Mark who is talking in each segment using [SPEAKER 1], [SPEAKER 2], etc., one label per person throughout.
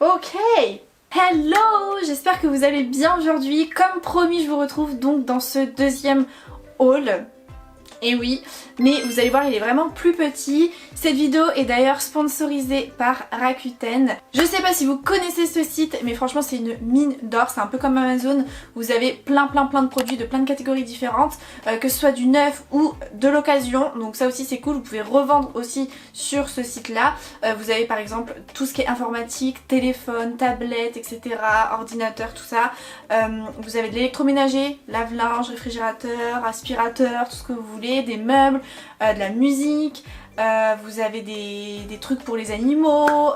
[SPEAKER 1] Ok, hello, j'espère que vous allez bien aujourd'hui. Comme promis, je vous retrouve donc dans ce deuxième haul. Et oui, mais vous allez voir, il est vraiment plus petit. Cette vidéo est d'ailleurs sponsorisée par Rakuten. Je sais pas si vous connaissez ce site, mais franchement c'est une mine d'or. C'est un peu comme Amazon. Vous avez plein de produits de plein de catégories différentes, que ce soit du neuf ou de l'occasion. Donc ça aussi c'est cool, vous pouvez revendre aussi sur ce site là. Vous avez par exemple tout ce qui est informatique, téléphone, tablette, etc. Ordinateur, tout ça. Vous avez de l'électroménager, lave-linge, réfrigérateur, aspirateur, tout ce que vous voulez, des meubles, de la musique, vous avez des trucs pour les animaux,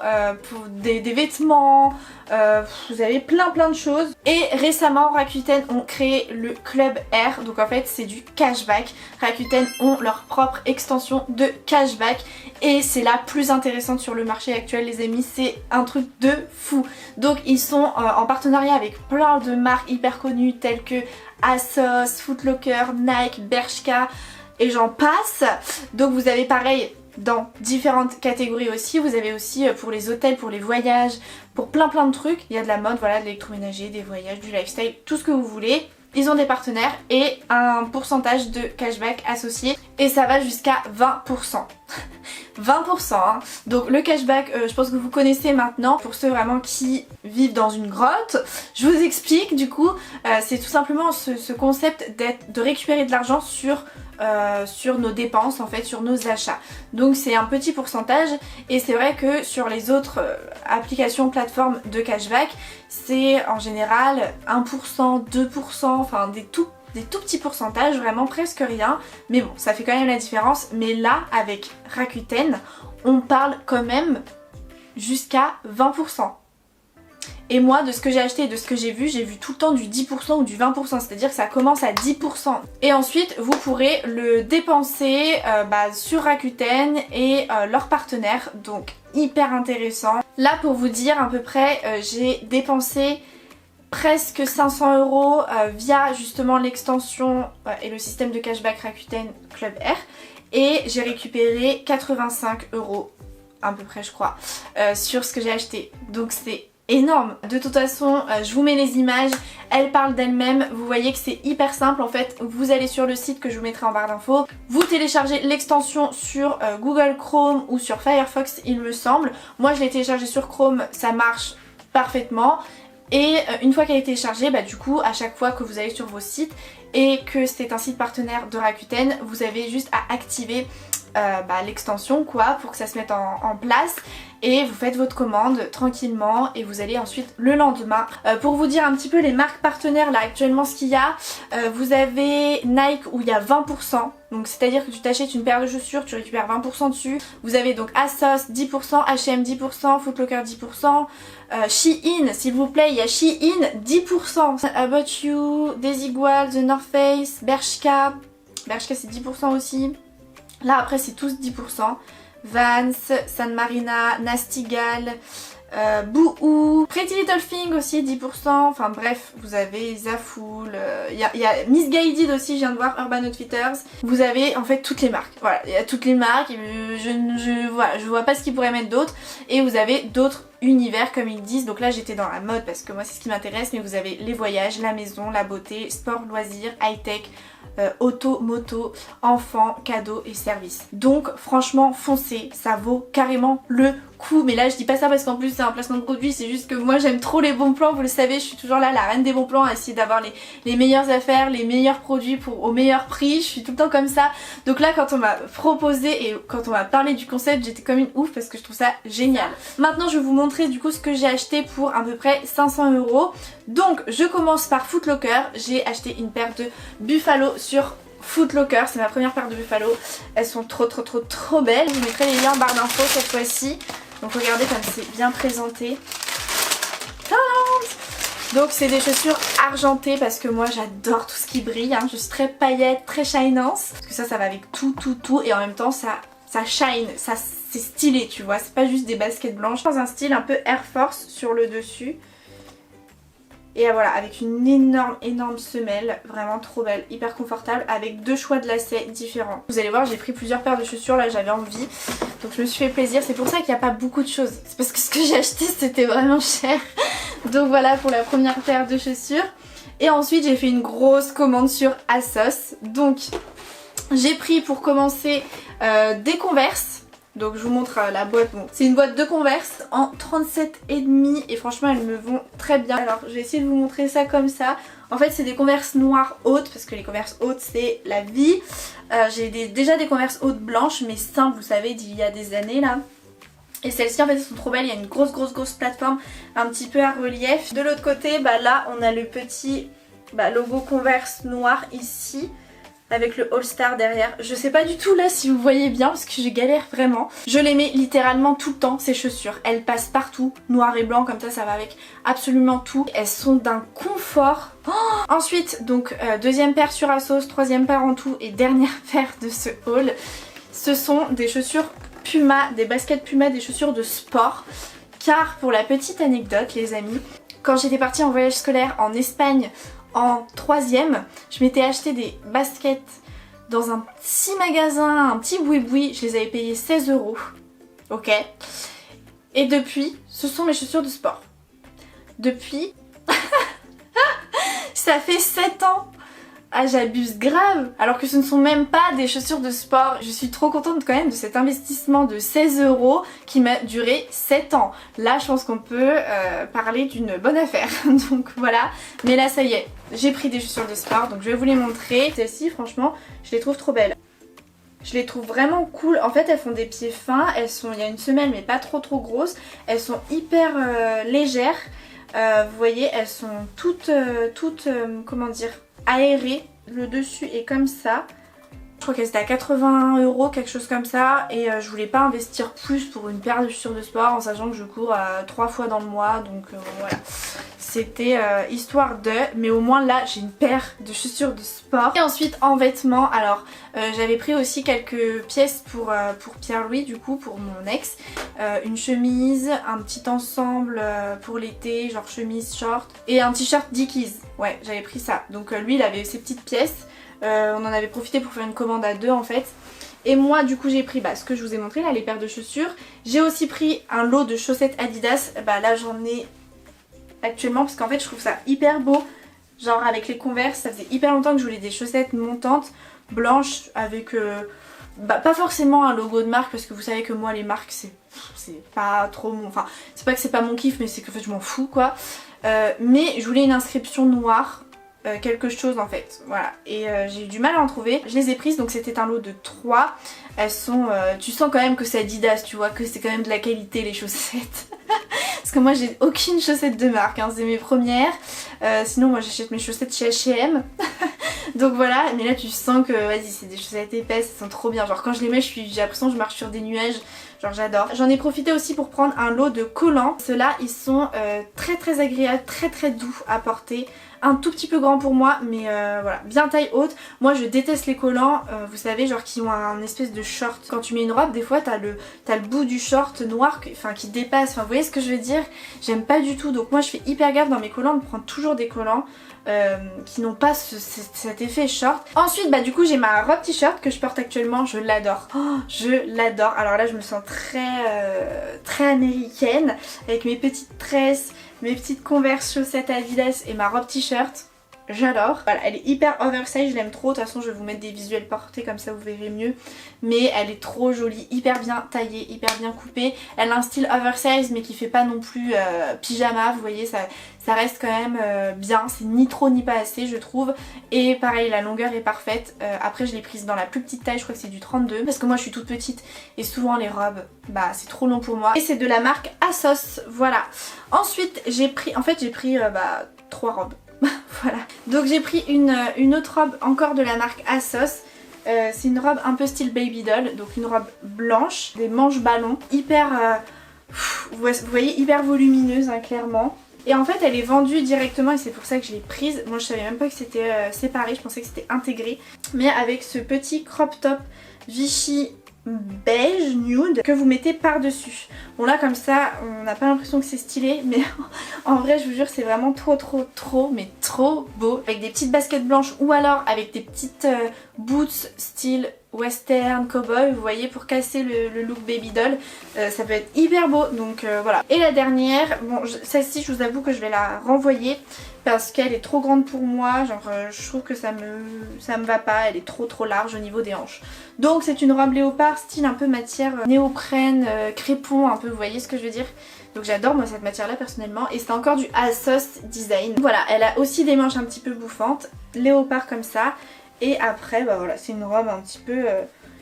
[SPEAKER 1] pour des vêtements, vous avez plein de choses. Et récemment Rakuten ont créé le Club Air, donc en fait c'est du cashback. Rakuten ont leur propre extension de cashback et c'est la plus intéressante sur le marché actuel les amis, c'est un truc de fou. Donc ils sont en partenariat avec plein de marques hyper connues telles que Asos, Foot Locker, Nike, Bershka et j'en passe. Donc vous avez pareil dans différentes catégories aussi, vous avez aussi pour les hôtels, pour les voyages, pour plein de trucs. Il y a de la mode, voilà, de l'électroménager, des voyages, du lifestyle, tout ce que vous voulez. Ils ont des partenaires et un pourcentage de cashback associé et ça va jusqu'à 20%. 20% hein. Donc le cashback je pense que vous connaissez maintenant. Pour ceux vraiment qui vivent dans une grotte, je vous explique du coup. C'est tout simplement ce concept de récupérer de l'argent sur nos dépenses en fait, sur nos achats. Donc c'est un petit pourcentage et c'est vrai que sur les autres applications, plateformes de cashback, c'est en général 1%, 2%, enfin des tout petits pourcentages, vraiment presque rien, mais bon ça fait quand même la différence. Mais là avec Rakuten on parle quand même jusqu'à 20%. Et moi de ce que j'ai acheté et de ce que j'ai vu tout le temps du 10% ou du 20%, c'est-à-dire que ça commence à 10%. Et ensuite vous pourrez le dépenser sur Rakuten et leurs partenaires, donc hyper intéressant. Là pour vous dire à peu près, j'ai dépensé presque 500 € via justement l'extension et le système de cashback Rakuten Club Air et j'ai récupéré 85 € à peu près je crois sur ce que j'ai acheté. Donc c'est énorme. De toute façon je vous mets les images, elles parlent d'elles-mêmes. Vous voyez que c'est hyper simple en fait. Vous allez sur le site que je vous mettrai en barre d'infos, vous téléchargez l'extension sur Google Chrome ou sur Firefox il me semble. Moi je l'ai téléchargé sur Chrome, ça marche parfaitement. Et une fois qu'elle est téléchargée, du coup à chaque fois que vous allez sur vos sites et que c'est un site partenaire de Rakuten, vous avez juste à activer l'extension quoi pour que ça se mette en place et vous faites votre commande tranquillement et vous allez ensuite le lendemain. Pour vous dire un petit peu les marques partenaires là actuellement ce qu'il y a, vous avez Nike où il y a 20%, donc c'est à dire que tu t'achètes une paire de chaussures, tu récupères 20% dessus. Vous avez donc Asos 10%, H&M 10%, Foot Locker 10%, Shein s'il vous plaît, il y a Shein 10%, About You, Desigual, The North Face, Bershka c'est 10% aussi. Là après c'est tous 10%. Vans, San Marina, Nastigal, Boohoo, Pretty Little Thing aussi 10%, enfin bref vous avez Zaful, il y a Missguided aussi, je viens de voir, Urban Outfitters. Vous avez en fait toutes les marques, voilà, il y a toutes les marques, je vois pas ce qu'ils pourraient mettre d'autres. Et vous avez d'autres univers comme ils disent, donc là j'étais dans la mode parce que moi c'est ce qui m'intéresse, mais vous avez les voyages, la maison, la beauté, sport, loisirs, high-tech, auto, moto, enfants, cadeaux et services. Donc franchement foncez, ça vaut carrément le coup. Mais là je dis pas ça parce qu'en plus c'est un placement de produit, c'est juste que moi j'aime trop les bons plans, vous le savez, je suis toujours là la reine des bons plans à essayer d'avoir les meilleures affaires, les meilleurs produits au meilleur prix, je suis tout le temps comme ça. Donc là quand on m'a proposé et quand on m'a parlé du concept, j'étais comme une ouf parce que je trouve ça génial. Maintenant je vais vous montrer du coup ce que j'ai acheté pour à peu près 500 €. Donc je commence par Foot Locker, j'ai acheté une paire de Buffalo sur Foot Locker, c'est ma première paire de Buffalo, elles sont trop belles. Je vous mettrai les liens en barre d'infos cette fois-ci. Donc regardez comme c'est bien présenté. Donc c'est des chaussures argentées parce que moi j'adore tout ce qui brille, hein. Je suis très paillettes, très shinance. Parce que ça va avec tout et en même temps ça shine, c'est stylé tu vois, c'est pas juste des baskets blanches. Dans un style un peu Air Force sur le dessus. Et voilà, avec une énorme semelle, vraiment trop belle, hyper confortable, avec 2 choix de lacets différents. Vous allez voir, j'ai pris plusieurs paires de chaussures, là j'avais envie, donc je me suis fait plaisir. C'est pour ça qu'il n'y a pas beaucoup de choses, c'est parce que ce que j'ai acheté c'était vraiment cher. Donc voilà pour la première paire de chaussures. Et ensuite j'ai fait une grosse commande sur ASOS. Donc j'ai pris pour commencer des Converse. Donc je vous montre la boîte. Bon, c'est une boîte de Converse en 37,5 et franchement elles me vont très bien. Alors je vais essayer de vous montrer ça comme ça. En fait c'est des Converse noires hautes parce que les Converse hautes c'est la vie. J'ai déjà des Converse hautes blanches mais simples, vous savez, d'il y a des années là. Et celles-ci en fait elles sont trop belles, il y a une grosse plateforme un petit peu à relief. De l'autre côté, bah là on a le petit logo Converse noir ici, avec le All Star derrière. Je sais pas du tout là si vous voyez bien parce que je galère vraiment. Je les mets littéralement tout le temps ces chaussures. Elles passent partout, noir et blanc comme ça va avec absolument tout. Elles sont d'un confort. Oh, ensuite donc deuxième paire sur ASOS, troisième paire en tout et dernière paire de ce haul. Ce sont des chaussures Puma, des baskets Puma, des chaussures de sport. Car pour la petite anecdote les amis, quand j'étais partie en voyage scolaire en Espagne en 3ème, je m'étais acheté des baskets dans un petit magasin, un petit boui-boui, je les avais payées 16 €. Ok. Et depuis, ce sont mes chaussures de sport. Depuis, ça fait 7 ans. Ah j'abuse grave, alors que ce ne sont même pas des chaussures de sport. Je suis trop contente quand même de cet investissement de 16 € qui m'a duré 7 ans. Là je pense qu'on peut parler d'une bonne affaire. Donc voilà, mais là ça y est, j'ai pris des chaussures de sport donc je vais vous les montrer. Celles-ci franchement je les trouve trop belles. Je les trouve vraiment cool. En fait elles font des pieds fins, il y a une semelle mais pas trop grosses. Elles sont hyper légères. Vous voyez elles sont toutes comment dire, aérées. Le dessus est comme ça. Je crois qu'elle était à 81 €, quelque chose comme ça. Et je voulais pas investir plus pour une paire de chaussures de sport en sachant que je cours 3 fois dans le mois. Donc voilà. C'était histoire de, mais au moins là j'ai une paire de chaussures de sport. Et ensuite en vêtements, alors j'avais pris aussi quelques pièces pour Pierre-Louis du coup, pour mon ex. Une chemise, un petit ensemble pour l'été, genre chemise, short, et un t-shirt Dickies. Ouais, j'avais pris ça. Donc lui il avait ses petites pièces, on en avait profité pour faire une commande à 2 en fait. Et moi du coup j'ai pris ce que je vous ai montré là, les paires de chaussures. J'ai aussi pris un lot de chaussettes Adidas, là j'en ai actuellement parce qu'en fait je trouve ça hyper beau, genre avec les Converse. Ça faisait hyper longtemps que je voulais des chaussettes montantes blanches avec pas forcément un logo de marque parce que vous savez que moi les marques c'est pas trop mon, enfin c'est pas que c'est pas mon kiff mais c'est que en fait je m'en fous quoi. Mais je voulais une inscription noire, quelque chose en fait, voilà, et j'ai eu du mal à en trouver. Je les ai prises, donc c'était un lot de 3. Elles sont, tu sens quand même que c'est Adidas, tu vois que c'est quand même de la qualité les chaussettes. Parce que moi j'ai aucune chaussette de marque, hein, c'est mes premières. Sinon moi j'achète mes chaussettes chez H&M. Donc voilà, mais là tu sens que vas-y c'est des chaussettes épaisses, elles sont trop bien. Genre quand je les mets j'ai l'impression que je marche sur des nuages. Genre j'adore. J'en ai profité aussi pour prendre un lot de collants. Ceux-là ils sont très agréables, très doux à porter. Un tout petit peu grand pour moi mais voilà, bien taille haute. Moi je déteste les collants, vous savez, genre qui ont un espèce de short. Quand tu mets une robe des fois t'as le bout du short noir qui dépasse, enfin vous voyez ce que je veux dire. J'aime pas du tout, donc moi je fais hyper gaffe dans mes collants de prendre toujours des collants qui n'ont pas cet effet short. Ensuite du coup j'ai ma robe t-shirt que je porte actuellement, je l'adore. Oh, je l'adore. Alors là je me sens très américaine avec mes petites tresses, mes petites Converse chaussettes Adidas et ma robe t-shirt. J'adore. Voilà, elle est hyper oversize, je l'aime trop. De toute façon je vais vous mettre des visuels portés comme ça vous verrez mieux. Mais elle est trop jolie, hyper bien taillée, hyper bien coupée. Elle a un style oversize mais qui fait pas non plus pyjama, vous voyez, ça reste quand même bien. C'est ni trop ni pas assez je trouve. Et pareil la longueur est parfaite. Après je l'ai prise dans la plus petite taille, je crois que c'est du 32. Parce que moi je suis toute petite et souvent les robes c'est trop long pour moi. Et c'est de la marque ASOS, voilà. Ensuite j'ai pris 3 robes. Voilà, donc j'ai pris une autre robe encore de la marque ASOS. C'est une robe un peu style baby doll, donc une robe blanche, des manches ballons, hyper, vous voyez, hyper volumineuse hein, clairement. Et en fait elle est vendue directement et c'est pour ça que je l'ai prise. Moi je savais même pas que c'était séparé, je pensais que c'était intégré. Mais avec ce petit crop top Vichy beige nude que vous mettez par dessus. Bon là comme ça on n'a pas l'impression que c'est stylé, mais en vrai je vous jure c'est vraiment trop mais trop beau, avec des petites baskets blanches ou alors avec des petites boots style western, cowboy, vous voyez, pour casser le look baby doll. Ça peut être hyper beau, donc voilà. Et la dernière, bon celle-ci je vous avoue que je vais la renvoyer parce qu'elle est trop grande pour moi, genre je trouve que ça me va pas, elle est trop large au niveau des hanches. Donc c'est une robe léopard style un peu matière néoprène, crépon un peu, vous voyez ce que je veux dire. Donc j'adore moi cette matière là personnellement, et c'est encore du ASOS design. Voilà, elle a aussi des manches un petit peu bouffantes, léopard comme ça. Et après bah voilà, c'est une robe un petit peu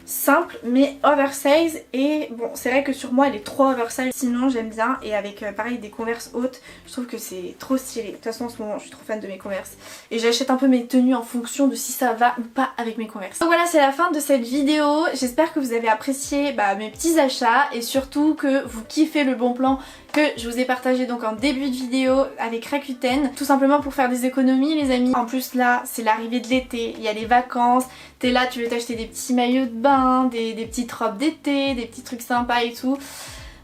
[SPEAKER 1] simple mais oversize, et bon c'est vrai que sur moi elle est trop oversize, sinon j'aime bien, et avec pareil des Converse hautes, je trouve que c'est trop stylé. De toute façon en ce moment je suis trop fan de mes Converse et j'achète un peu mes tenues en fonction de si ça va ou pas avec mes Converse. Donc voilà, c'est la fin de cette vidéo, j'espère que vous avez apprécié mes petits achats et surtout que vous kiffez le bon plan que je vous ai partagé donc en début de vidéo avec Rakuten, tout simplement pour faire des économies les amis. En plus là c'est l'arrivée de l'été, il y a les vacances, t'es là, tu veux t'acheter des petits maillots de bain, des petites robes d'été, des petits trucs sympas et tout.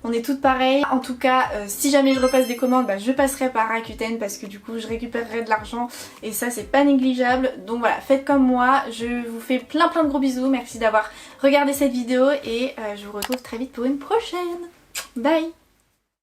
[SPEAKER 1] On est toutes pareilles. En tout cas, si jamais je repasse des commandes, je passerai par Rakuten parce que du coup je récupérerai de l'argent et ça c'est pas négligeable. Donc voilà, faites comme moi, je vous fais plein de gros bisous, merci d'avoir regardé cette vidéo et je vous retrouve très vite pour une prochaine. Bye!